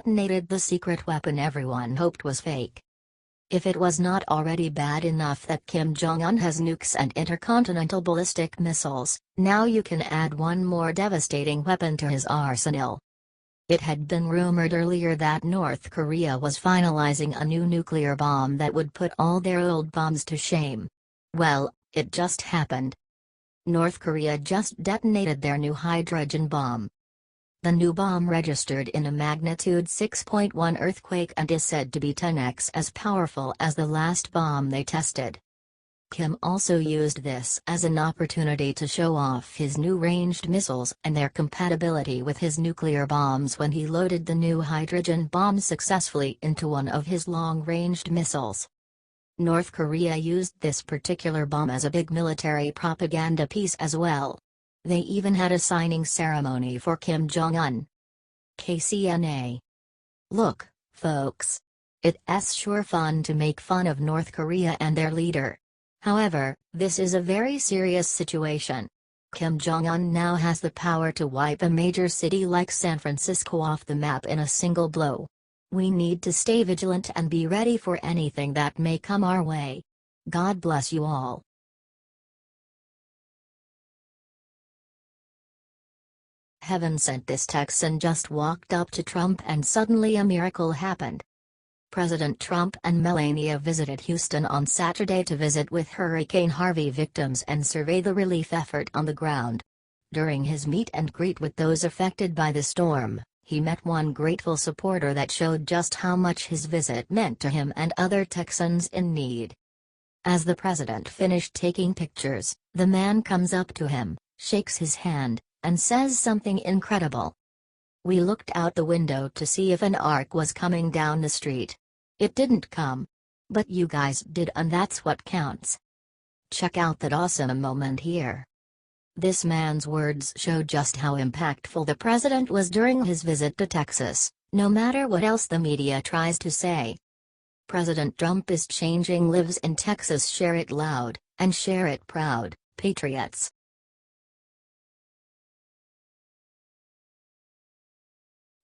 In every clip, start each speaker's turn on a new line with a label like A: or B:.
A: detonated the secret weapon everyone hoped was fake. If it was not already bad enough that Kim Jong-un has nukes and intercontinental ballistic missiles, now you can add one more devastating weapon to his arsenal. It had been rumored earlier that North Korea was finalizing a new nuclear bomb that would put all their old bombs to shame. Well, it just happened. North Korea just detonated their new hydrogen bomb. The new bomb registered in a magnitude 6.1 earthquake and is said to be 10x as powerful as the last bomb they tested. Kim also used this as an opportunity to show off his new ranged missiles and their compatibility with his nuclear bombs when he loaded the new hydrogen bomb successfully into one of his long-ranged missiles. North Korea used this particular bomb as a big military propaganda piece as well. They even had a signing ceremony for Kim Jong-un. KCNA. Look, folks. It's sure fun to make fun of North Korea and their leader. However, this is a very serious situation. Kim Jong-un now has the power to wipe a major city like San Francisco off the map in a single blow. We need to stay vigilant and be ready for anything that may come our way. God bless you all. Heaven sent this Texan just walked up to Trump and suddenly a miracle happened. President Trump and Melania visited Houston on Saturday to visit with Hurricane Harvey victims and survey the relief effort on the ground. During his meet and greet with those affected by the storm, he met one grateful supporter that showed just how much his visit meant to him and other Texans in need. As the president finished taking pictures, the man comes up to him, shakes his hand, and says something incredible. "We looked out the window to see if an ark was coming down the street. It didn't come. But you guys did, and that's what counts." Check out that awesome moment here. This man's words show just how impactful the president was during his visit to Texas, no matter what else the media tries to say. President Trump is changing lives in Texas. Share it loud, and share it proud, patriots.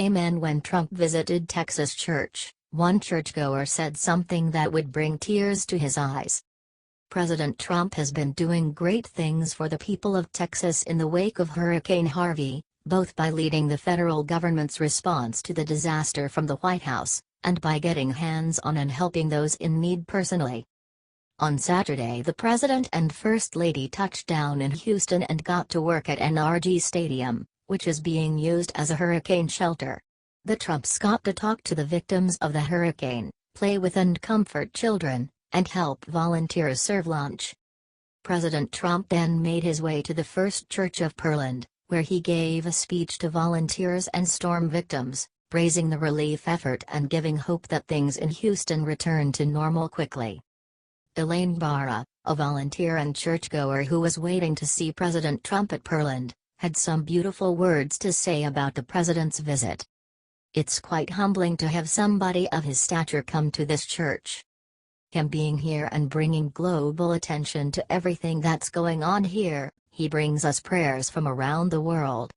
A: Amen. When Trump visited Texas church, one churchgoer said something that would bring tears to his eyes. President Trump has been doing great things for the people of Texas in the wake of Hurricane Harvey, both by leading the federal government's response to the disaster from the White House, and by getting hands-on and helping those in need personally. On Saturday, the President and First Lady touched down in Houston and got to work at NRG Stadium, which is being used as a hurricane shelter. The Trumps got to talk to the victims of the hurricane, play with and comfort children, and help volunteers serve lunch. President Trump then made his way to the First Church of Pearland, where he gave a speech to volunteers and storm victims, praising the relief effort and giving hope that things in Houston return to normal quickly. Elaine Barra, a volunteer and churchgoer who was waiting to see President Trump at Pearland, had some beautiful words to say about the president's visit. "It's quite humbling to have somebody of his stature come to this church. Him being here and bringing global attention to everything that's going on here, he brings us prayers from around the world.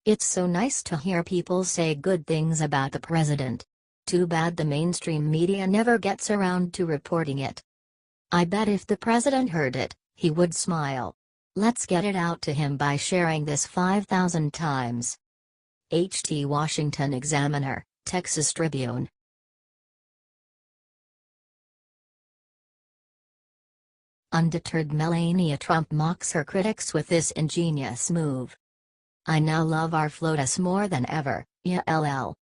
A: It's so nice to hear people say good things about the president. Too bad the mainstream media never gets around to reporting it. I bet if the president heard it, he would smile. Let's get it out to him by sharing this 5,000 times." H.T. Washington Examiner, Texas Tribune. Undeterred, Melania Trump mocks her critics with this ingenious move. "I now love our FLOTUS more than ever, yeah LL."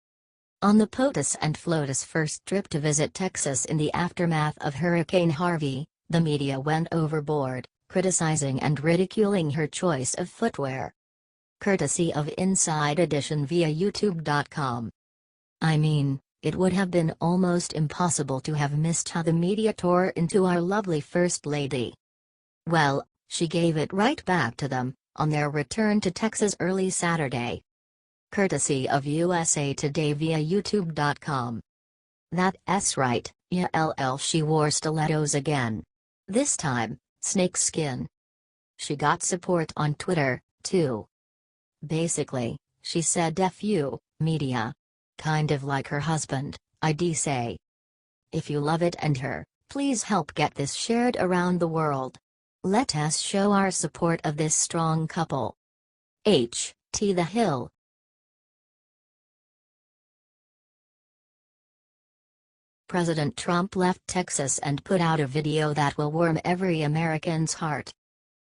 A: On the POTUS and FLOTUS' first trip to visit Texas in the aftermath of Hurricane Harvey, the media went overboard, criticizing and ridiculing her choice of footwear. Courtesy of Inside Edition via YouTube.com. I mean, it would have been almost impossible to have missed how the media tore into our lovely First Lady. Well, she gave it right back to them, on their return to Texas early Saturday. Courtesy of USA Today via YouTube.com. That's right, yeah LL, she wore stilettos again. This time, snakeskin. She got support on Twitter, too. Basically, she said "F you, media. Kind of like her husband, I'd say. If you love it and her, please help get this shared around the world. Let us show our support of this strong couple. The Hill. President Trump left Texas and put out a video that will warm every American's heart.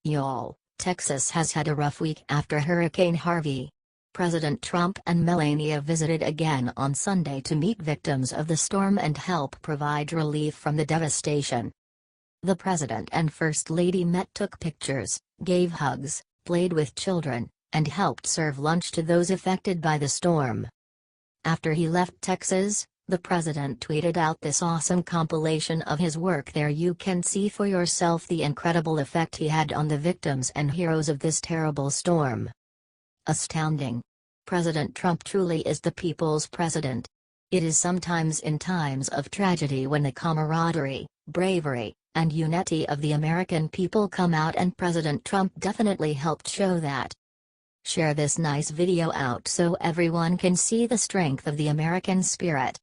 A: Y'all, Texas has had a rough week after Hurricane Harvey. President Trump and Melania visited again on Sunday to meet victims of the storm and help provide relief from the devastation. The President and First Lady met, took pictures, gave hugs, played with children, and helped serve lunch to those affected by the storm. After he left Texas, the President tweeted out this awesome compilation of his work there. You can see for yourself the incredible effect he had on the victims and heroes of this terrible storm. Astounding. President Trump truly is the people's president. It is sometimes in times of tragedy when the camaraderie, bravery, and unity of the American people come out, and President Trump definitely helped show that. Share this nice video out so everyone can see the strength of the American spirit.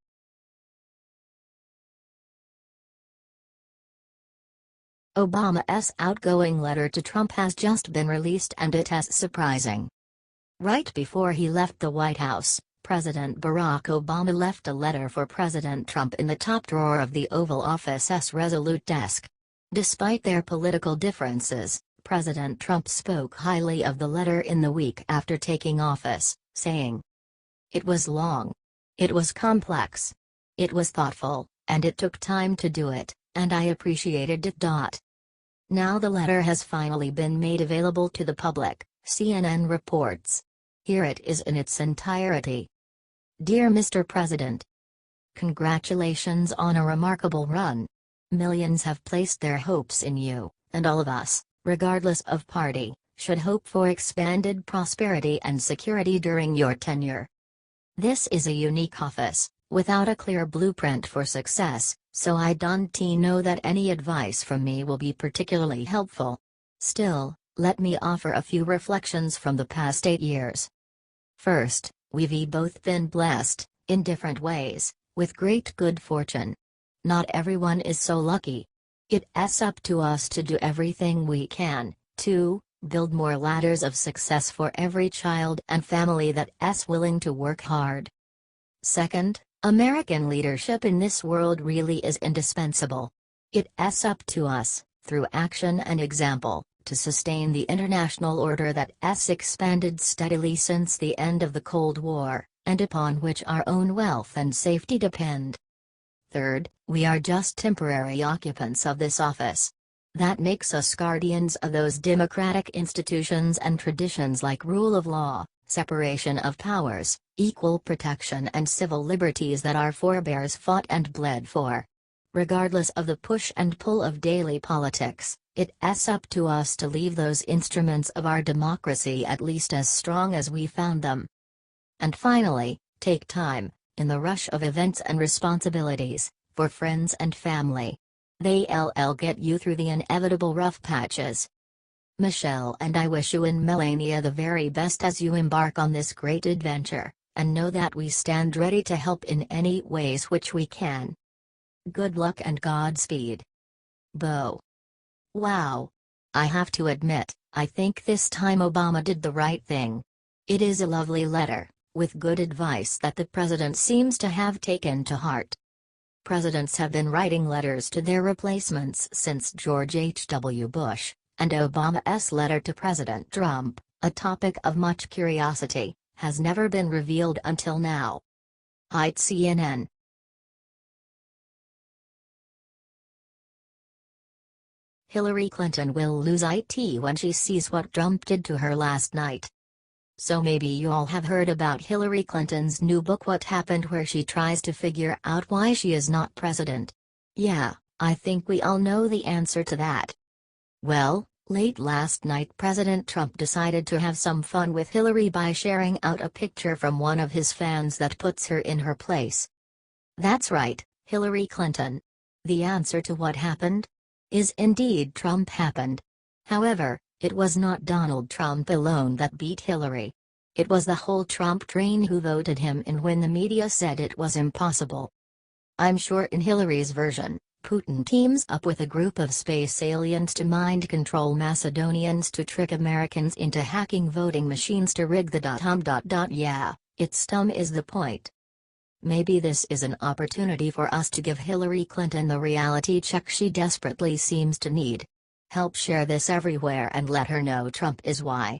A: Obama's outgoing letter to Trump has just been released, and it is surprising. Right before he left the White House, President Barack Obama left a letter for President Trump in the top drawer of the Oval Office's Resolute desk. Despite their political differences, President Trump spoke highly of the letter in the week after taking office, saying, "It was long. It was complex. It was thoughtful, and it took time to do it, and I appreciated it." Now the letter has finally been made available to the public, CNN reports. Here it is in its entirety. Dear Mr. President, congratulations on a remarkable run. Millions have placed their hopes in you, and all of us, regardless of party, should hope for expanded prosperity and security during your tenure. This is a unique office, without a clear blueprint for success, so I don't know that any advice from me will be particularly helpful. Still, let me offer a few reflections from the past 8 years. First, we've both been blessed, in different ways, with great good fortune. Not everyone is so lucky. It's up to us to do everything we can, to build more ladders of success for every child and family that's willing to work hard. Second, American leadership in this world really is indispensable. It's up to us, through action and example, to sustain the international order that's expanded steadily since the end of the Cold War, and upon which our own wealth and safety depend. Third, we are just temporary occupants of this office. That makes us guardians of those democratic institutions and traditions like rule of law, separation of powers, equal protection and civil liberties that our forebears fought and bled for. Regardless of the push and pull of daily politics, it's up to us to leave those instruments of our democracy at least as strong as we found them. And finally, take time, in the rush of events and responsibilities, for friends and family. They'll get you through the inevitable rough patches. Michelle and I wish you and Melania the very best as you embark on this great adventure, and know that we stand ready to help in any ways which we can. Good luck and Godspeed. Bo. Wow. I have to admit, I think this time Obama did the right thing. It is a lovely letter, with good advice that the president seems to have taken to heart. Presidents have been writing letters to their replacements since George H.W. Bush, and Obama's letter to President Trump, a topic of much curiosity, has never been revealed until now. CNN. Hillary Clinton will lose it when she sees what Trump did to her last night. So maybe you all have heard about Hillary Clinton's new book What Happened, where she tries to figure out why she is not president. Yeah, I think we all know the answer to that. Well, late last night President Trump decided to have some fun with Hillary by sharing out a picture from one of his fans that puts her in her place. That's right, Hillary Clinton. The answer to what happened? Is indeed Trump happened. However, it was not Donald Trump alone that beat Hillary. It was the whole Trump train who voted him in when the media said it was impossible. I'm sure in Hillary's version, Putin teams up with a group of space aliens to mind control Macedonians to trick Americans into hacking voting machines to rig the ... Yeah, it's dumb is the point. Maybe this is an opportunity for us to give Hillary Clinton the reality check she desperately seems to need. Help share this everywhere and let her know Trump is why.